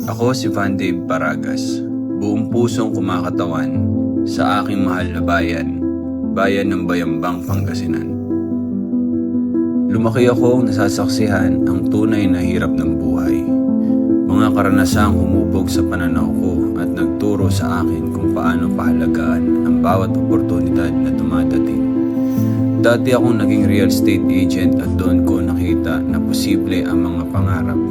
Ako si Van Dave Paragas, buong pusong kumakatawan sa aking mahal na bayan ng Bayambang, Pangasinan. Lumaki akong nasasaksihan ang tunay na hirap ng buhay. Mga karanasang humubog sa pananaw ko at nagturo sa akin kung paano pahalagaan ang bawat oportunidad na dumadating. Dati akong naging real estate agent at doon ko nakita na posible ang mga pangarap.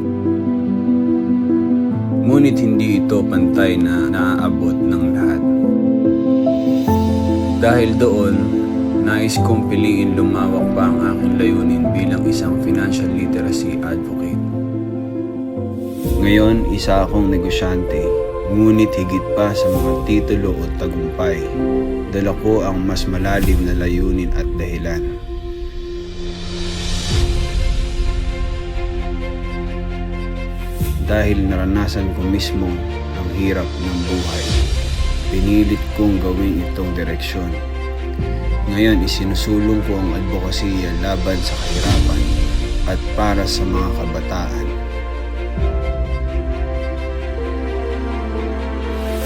Ngunit hindi ito pantay na naaabot ng lahat. Dahil doon, nais kong piliin lumawak pa ang aking layunin bilang isang financial literacy advocate. Ngayon, isa akong negosyante, ngunit higit pa sa mga titulo o tagumpay, dala ko ang mas malalim na layunin at dahilan. Dahil naranasan ko mismo ang hirap ng buhay, pinilit kong gawin itong direksyon. Ngayon isinusulong ko ang advokasya laban sa kahirapan at para sa mga kabataan.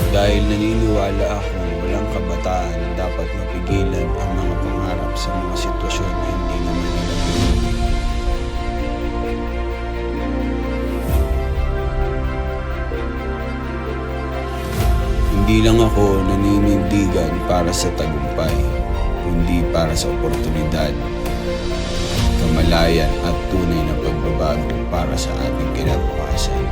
Dahil naniniwala akong walang kabataan dapat mapigilan ang mga pangarap sa mga sitwasyon na hindi naman nila pinili. Hindi lang ako naninindigan para sa tagumpay, kundi para sa oportunidad, kamalayan at tunay na pagbabago para sa ating kinabukasan.